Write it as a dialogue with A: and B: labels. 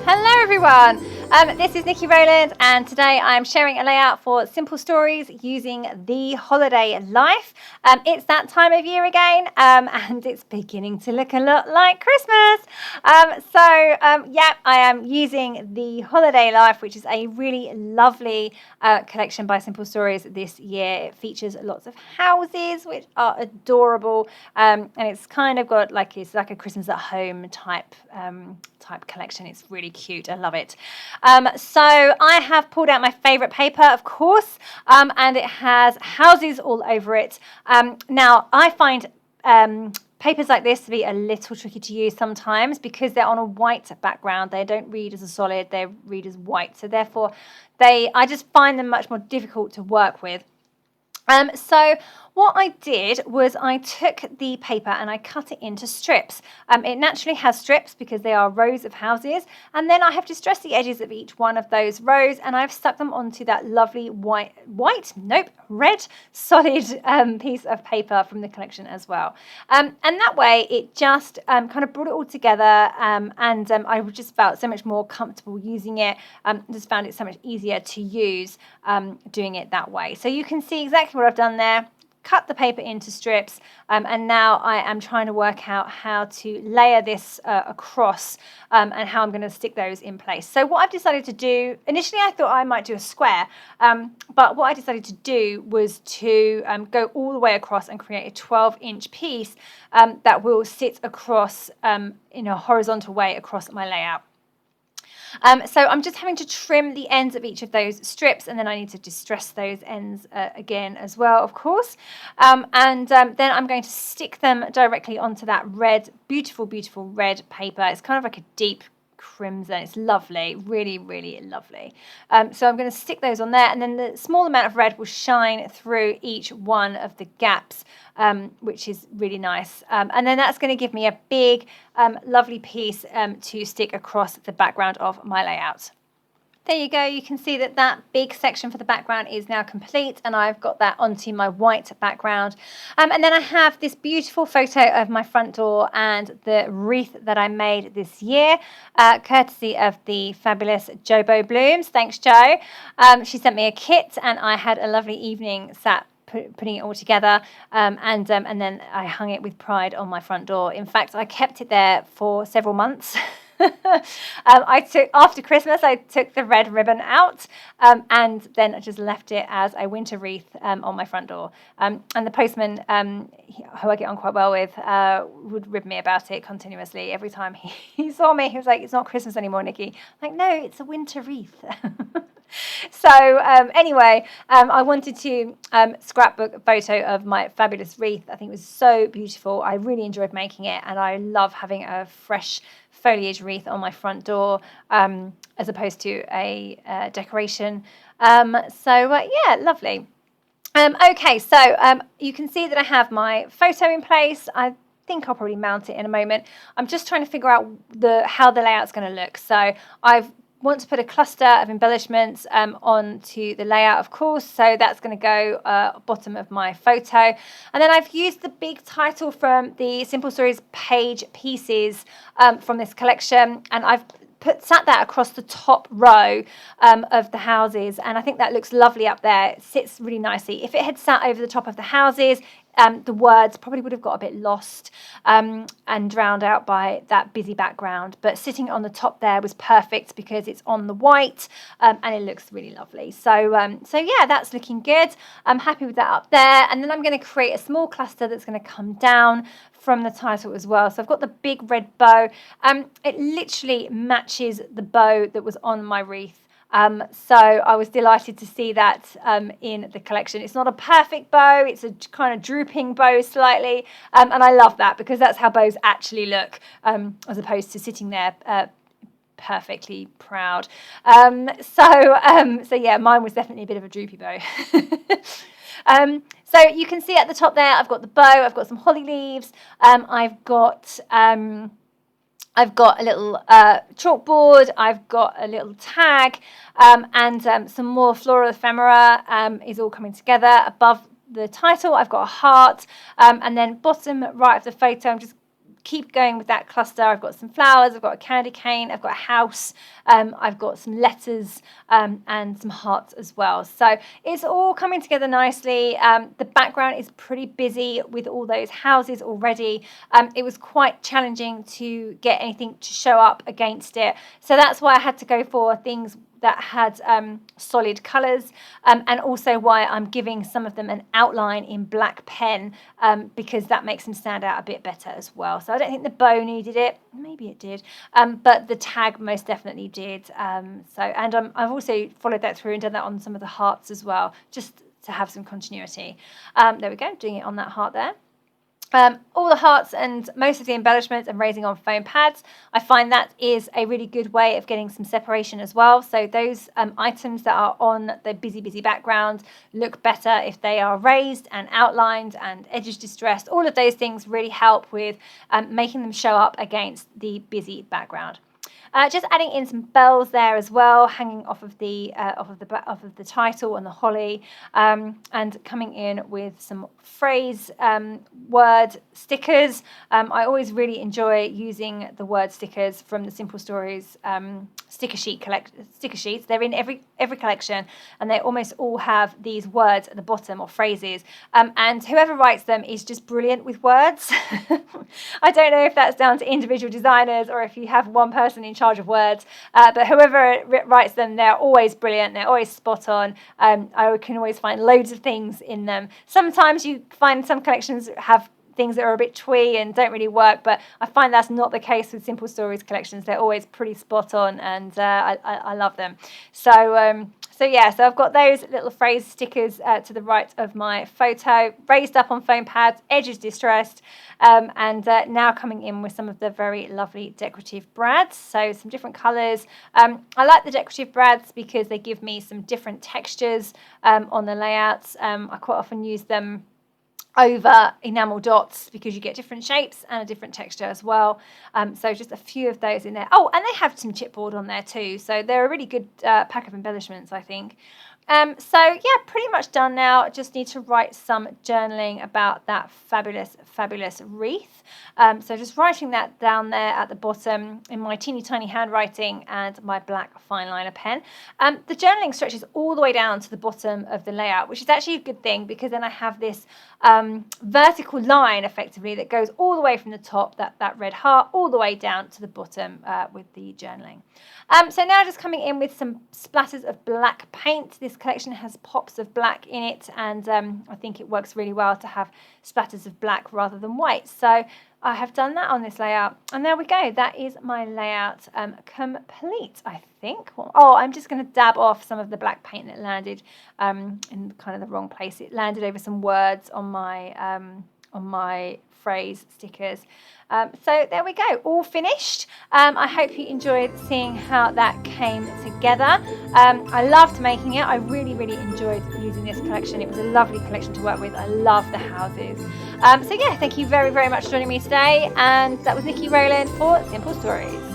A: Hello everyone, this is Nikki Rowland, and today I'm sharing a layout for Simple Stories using the holiday life. It's that time of year again, and it's beginning to look a lot like Christmas. I am using the holiday life, which is a really lovely collection by Simple Stories this year. It features lots of houses which are adorable, and it's kind of got it's like a Christmas at home type collection. It's really cute. I love it. So I have pulled out my favorite paper, of course, and it has houses all over it. Now I find papers like this to be a little tricky to use sometimes because they're on a white background. They don't read as a solid, they read as white. So therefore I just find them much more difficult to work with. So what I did was I took the paper and I cut it into strips. It naturally has strips because they are rows of houses, and then I have distressed the edges of each one of those rows, and I've stuck them onto that lovely red solid piece of paper from the collection as well. And that way it just kind of brought it all together, and I just felt so much more comfortable using it. Just found it so much easier to use doing it that way. So you can see exactly what I've done there. Cut the paper into strips, and now I am trying to work out how to layer this across and how I'm going to stick those in place. So what I've decided to do, initially I thought I might do a square, but what I decided to do was to go all the way across and create a 12-inch piece that will sit across in a horizontal way across my layout. So I'm just having to trim the ends of each of those strips, and then I need to distress those ends again as well, of course. Then I'm going to stick them directly onto that red, beautiful, beautiful red paper. It's kind of like a deep crimson. It's lovely, really, really lovely. So I'm going to stick those on there, and then the small amount of red will shine through each one of the gaps, which is really nice. And then that's going to give me a big, lovely piece to stick across the background of my layout. There you go. You can see that big section for the background is now complete, and I've got that onto my white background. And then I have this beautiful photo of my front door and the wreath that I made this year, courtesy of the fabulous Jobo Blooms. Thanks, Jo. She sent me a kit, and I had a lovely evening sat putting it all together, and then I hung it with pride on my front door. In fact, I kept it there for several months. After Christmas, I took the red ribbon out, and then I just left it as a winter wreath on my front door. And the postman, who I get on quite well with, would rib me about it continuously. Every time he saw me, he was like, "It's not Christmas anymore, Nikki." I'm like, "No, it's a winter wreath." So anyway, I wanted to scrapbook a photo of my fabulous wreath. I think it was so beautiful. I really enjoyed making it, and I love having a fresh foliage wreath on my front door as opposed to a decoration. Yeah, lovely. Okay, so you can see that I have my photo in place. I think I'll probably mount it in a moment. I'm just trying to figure out how the layout's going to look. So I want to put a cluster of embellishments onto the layout, of course, so that's going to go bottom of my photo. And then I've used the big title from the Simple Stories page pieces from this collection, and I've sat that across the top row of the houses, and I think that looks lovely up there. It sits really nicely. If it had sat over the top of the houses, the words probably would have got a bit lost and drowned out by that busy background, but sitting on the top there was perfect because it's on the white, and it looks really lovely. So yeah, that's looking good. I'm happy with that up there, and then I'm going to create a small cluster that's going to come down from the title as well. So I've got the big red bow. It literally matches the bow that was on my wreath. So I was delighted to see that in the collection. It's not a perfect bow, it's a kind of drooping bow slightly, and I love that because that's how bows actually look, as opposed to sitting there perfectly proud. So yeah, mine was definitely a bit of a droopy bow. So you can see at the top there, I've got the bow, I've got some holly leaves, I've got I've got a little chalkboard, I've got a little tag, and some more floral ephemera is all coming together. Above the title, I've got a heart, and then bottom right of the photo, I'm just keep going with that cluster. I've got some flowers, I've got a candy cane, I've got a house, I've got some letters and some hearts as well. So it's all coming together nicely. The background is pretty busy with all those houses already. It was quite challenging to get anything to show up against it. So that's why I had to go for things that had solid colours, and also why I'm giving some of them an outline in black pen, because that makes them stand out a bit better as well. So I don't think the bow needed it, maybe it did, but the tag most definitely did. I've also followed that through and done that on some of the hearts as well, just to have some continuity. There we go, doing it on that heart there. All the hearts and most of the embellishments I'm raising on foam pads. I find that is a really good way of getting some separation as well. So those items that are on the busy background look better if they are raised and outlined and edges distressed. All of those things really help with making them show up against the busy background. Just adding in some bells there as well, hanging off of the title and the holly, and coming in with some phrase word stickers. I always really enjoy using the word stickers from the Simple Stories sticker sheets. They're in every collection, and they almost all have these words at the bottom or phrases. And whoever writes them is just brilliant with words. I don't know if that's down to individual designers or if you have one person in charge of words, but whoever writes them, they're always brilliant. They're always spot on. I can always find loads of things in them. Sometimes you find some collections have things that are a bit twee and don't really work, but I find that's not the case with Simple Stories collections. They're always pretty spot on, and I love them. So I've got those little phrase stickers to the right of my photo, raised up on foam pads, edges distressed, and now coming in with some of the very lovely decorative brads. So some different colours. I like the decorative brads because they give me some different textures on the layouts. I quite often use them over enamel dots because you get different shapes and a different texture as well. So just a few of those in there. Oh, and they have some chipboard on there too. So they're a really good pack of embellishments, I think. Pretty much done now. Just need to write some journaling about that fabulous wreath. So just writing that down there at the bottom in my teeny tiny handwriting and my black fine liner pen. The journaling stretches all the way down to the bottom of the layout, which is actually a good thing because then I have this vertical line effectively that goes all the way from the top, that red heart, all the way down to the bottom with the journaling. So now just coming in with some splatters of black paint. This collection has pops of black in it, and I think it works really well to have splatters of black rather than white. So I have done that on this layout, and there we go. That is my layout complete, I think. Oh, I'm just going to dab off some of the black paint that landed in kind of the wrong place. It landed over some words on my phrase stickers. So there we go, all finished. I hope you enjoyed seeing how that came together. I loved making it. I really enjoyed using this collection. It was a lovely collection to work with. I love the houses. Thank you very much for joining me today, and that was Nikki Rowland for Simple Stories.